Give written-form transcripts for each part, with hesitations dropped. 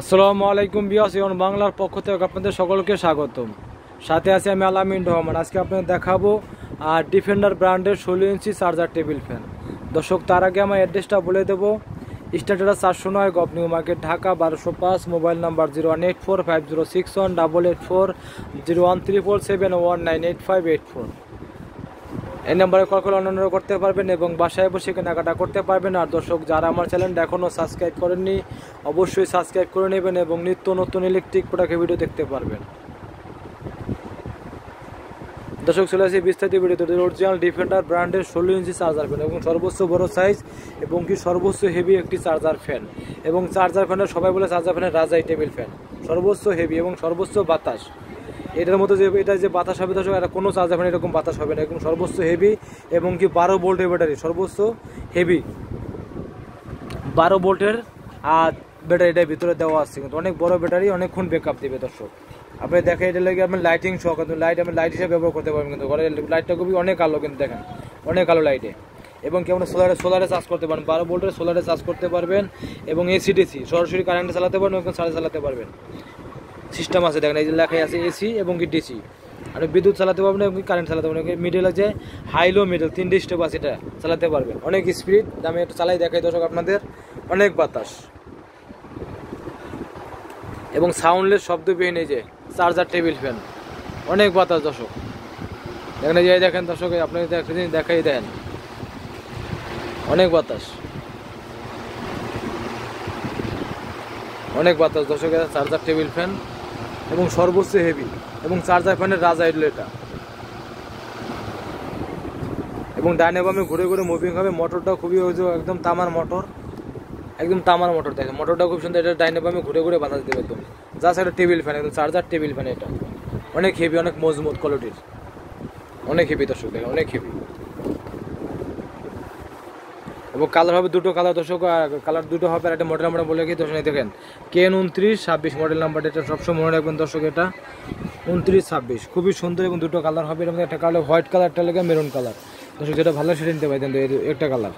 আসসালামু আলাইকুম বিয়াস ইয়ন বাংলার পক্ষ থেকে আপনাদের সকলকে স্বাগতম। সাথে আছি আমি আলামিন রহমান। আজকে আপনাদের দেখাবো ডিফেন্ডার ব্র্যান্ডের 16 ইঞ্চি চার্জার টেবিল ফ্যান। দর্শক, তার আগে আমার অ্যাড্রেসটা বলে দেবো। Standard 409 gov new market, Dhaka 1205। Mobile number 01845068884 01347198584। এই নাম্বারে কল করে অন্যান্য করতে পারবেন এবং বাসায় বসে কেনাকাটা করতে পারবেন। আর দর্শক, যারা আমার চ্যানেলটা এখনও সাবস্ক্রাইব করেননি অবশ্যই সাবস্ক্রাইব করে নেবেন এবং নিত্য নতুন ইলেকট্রিক প্রোডাক্টের ভিডিও দেখতে পারবেন। দর্শক, চলে আসি বিস্তারিত ভিডিওতে। অরিজিনাল ডিফেন্ডার ব্র্যান্ডের 16 ইঞ্চি চার্জার ফ্যান এবং সর্বোচ্চ বড় সাইজ এবং কি সর্বোচ্চ হেভি একটি চার্জার ফ্যান। এবং চার্জার ফ্যানের সবাই বলে চার্জার ফ্যানের রাজাই টেবিল ফ্যান। সর্বোচ্চ হেভি এবং সর্বোচ্চ বাতাস। এটার মতো যে এটা যে বাতাস হবে দর্শক, এটা কোনো চার্জার ফ্যান এরকম বাতাস হবে না। এরকম সর্বোচ্চ হেভি এবং কি 12 ভোল্টের ব্যাটারি, সর্বোচ্চ হেভি 12 ভোল্টের ব্যাটারিটার ভিতরে দেওয়া আছে। কিন্তু অনেক বড় ব্যাটারি, অনেকক্ষণ ব্যাকআপ দেবে। দর্শক, আপনি দেখেন এটা লাগে আপনি লাইটিং সহ কিন্তু লাইট হিসেবে ব্যবহার করতে পারবেন। কিন্তু ঘরের লাইটটা খুবই অনেক আলো, কিন্তু দেখেন অনেক আলো লাইটে। এবং কেমন সোলারে চার্জ করতে পারেন, 12 ভোল্টের সোলারে চার্জ করতে পারবেন। এবং এসি ডিসি সরাসরি কারেন্টে চালাতে পারবেন এবং চার্জে চালাতে পারবেন। সিস্টেম আছে দেখেন, এই যে লেখাই আছে এসি এবং কি ডিসি। আর বিদ্যুৎ চালাতে পারবেন এবং কারেন্ট চালাতে পারবেন। মিডল আছে, হাই লো মিডল 3টে স্টেপ আছে, এটা চালাতে পারবেন। অনেক স্পিড। আমি একটু চালাই দেখাই দর্শক আপনাদের। অনেক বাতাস এবং সাউন্ডলেস শব্দবিহীন এই যে চার্জার টেবিল ফ্যান। অনেক বাতাস দর্শক, দেখেন এই যে দেখেন দর্শক, আপনাকে দেখাই দেন অনেক বাতাস, অনেক বাতাস দর্শক। চার্জার টেবিল ফ্যান এবং সর্বোচ্চ হেভি এবং চার্জার ফ্যানের রাজা এডল এটা। এবং ডাইনে বামে ঘুরে ঘুরে মুভিং হবে। মোটরটাও খুবই একদম তামার মোটর, একদম তামার মোটর। দেখেন মোটরটা খুব সুন্দর। এটা ডাইনে বামে ঘুরে ঘুরে বাতাস দেবে একদম। জাস্ট একটা টেবিল ফ্যান, একদম চার্জার টেবিল ফ্যান। এটা অনেক হেভি, অনেক মজবুত কোয়ালিটির, অনেক হেভি দর্শক, দেখেন অনেক হেভি। এবং কালার হবে দুটো কালার দর্শক, কালার দুটো হবে। আর একটা মডেল নাম্বার বলে কি দর্শক, দেখেন KN 2926 মডেল নাম্বার। এটা সবসময় মনে রাখবেন দর্শক, এটা 2926 খুবই সুন্দর। এবং দুটো কালার হবে। এর মধ্যে একটা কালার হোয়াইট কালার, একটা লেগে মেরুন কালার। দর্শক, যেটা ভালো সেটা নিতে পারতেন একটা কালার।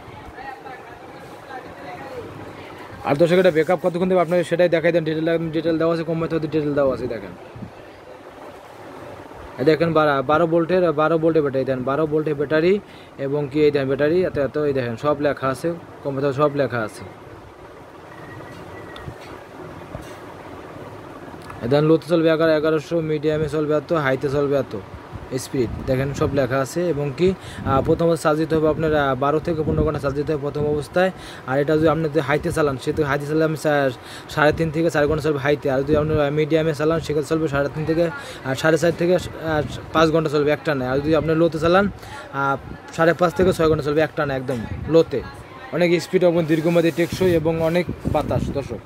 আর দর্শক, এটা ব্যাকআপ কতক্ষণ দেবে আপনাকে সেটাই দেখাই দেন। ডিটেল দেওয়া আছে, কম ডিটেল দেওয়া আছে। দেখেন দেখেন 12 ভোল্টের ব্যাটারি দেন, 12 ভোল্টের ব্যাটারি। এবং কি এই দেন ব্যাটারি এত এত, এই দেখেন সব লেখা আছে, কম্পিউটার সব লেখা আছে। দেন লোতে চলবে 1100, মিডিয়ামে চলবে এত, হাইতে চলবে এত স্পিড, দেখেন সব লেখা আছে। এবং কি প্রথম চার্জ দিতে হবে আপনার 12 থেকে 15 ঘন্টা চার্জ দিতে হবে প্রথম অবস্থায়। আর এটা যদি আপনি হাইতে চালান, সেহেতু হাইতে চালালে আমি 3.5 থেকে 4 ঘন্টা চলবে হাইতে। আর যদি আপনি মিডিয়ামে চালান সেক্ষেত্রে চলবে 3.5 থেকে 4.5 থেকে 5 ঘন্টা চলবে একটা না। আর যদি আপনি লোতে চালান 5.5 থেকে 6 ঘন্টা চলবে একটা না, একদম লোতে। অনেক স্পিড এবং দীর্ঘমেয়াদী টেকসই এবং অনেক বাতাস দর্শক।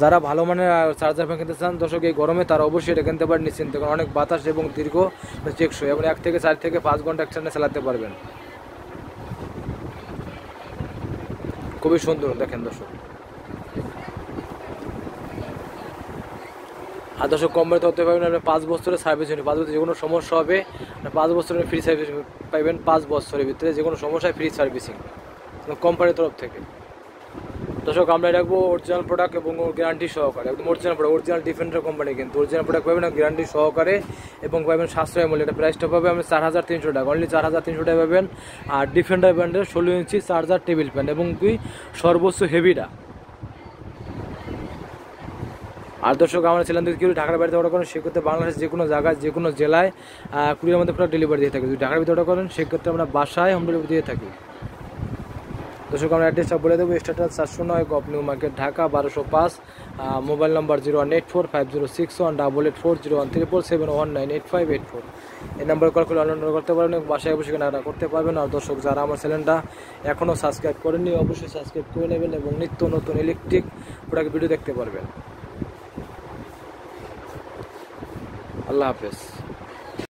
যারা ভালো মানের চার্জার ফ্যান কিনতে চান দর্শক এই গরমে, তারা অবশ্যই এটা কিনতে পারেন নিশ্চিন্তে, কারণ অনেক বাতাস এবং দীর্ঘ টেকসই এবং 1 থেকে 4 থেকে 5 ঘন্টা একসাথে চালাতে পারবেন। খুবই সুন্দর দেখেন দর্শক। আর দর্শক, কম বেড়ে হতে পারবেন আপনি 5 বছরের সার্ভিস। 5 বছর যে কোনো সমস্যা হবে 5 বছরের ফ্রি সার্ভিস পাইবেন। 5 বছরের ভিতরে যে কোনো সমস্যায় ফ্রি সার্ভিসিং কোম্পানির তরফ থেকে। দর্শক, আমরা রাখবো অরিজিনাল প্রোডাক্ট এবং গ্যারান্টি সহকারে, একদম original product, original defender company. কিন্তু অরিজিনাল প্রোডাক্ট পাবেন গ্যারান্টি সহকারে এবং পাবেন সাশ্রয় মূল্য। এটা প্রাইসটা পাবে আপনি 4300 টাকা, অনলি 4300 টাকা পাবেন। আর ডিফেন্ডার ব্র্যান্ডের 16 ইঞ্চি চার্জার টেবিল ফ্যান এবং কি সর্বোচ্চ হেভিটা। আর দর্শক, আমার চ্যানেল থেকে কেউ ঢাকার বাড়িতে অর্ডার করেন সেক্ষেত্রে বাংলাদেশের যে কোনো জায়গায় যে কোনো জেলায় কুরিয়ার মধ্যে প্রোডাক্ট ডেলিভারি দিয়ে থাকি। যদি ঢাকার ভিতরে অর্ডার করেন সেক্ষেত্রে আমরা বাসায় হোম ডেলিভারি দিয়ে থাকি। দর্শক, আমরা অ্যাড্রেসটা বলে দেবো। Standard 409 gov new market, Dhaka 1205। Mobile number 01845068884 01347198584। এই নাম্বারে কল করে অনলাইন করতে পারবেন এবং বাসায় বসে কেনাকাটা করতে পারবেন। আর দর্শক, যারা আমার চ্যানেলটা এখনও সাবস্ক্রাইব করেননি অবশ্যই সাবস্ক্রাইব করে নেবেন এবং নিত্য নতুন ইলেকট্রিক প্রোডাক্ট ভিডিও দেখতে পারবেন। আল্লাহ হাফেজ।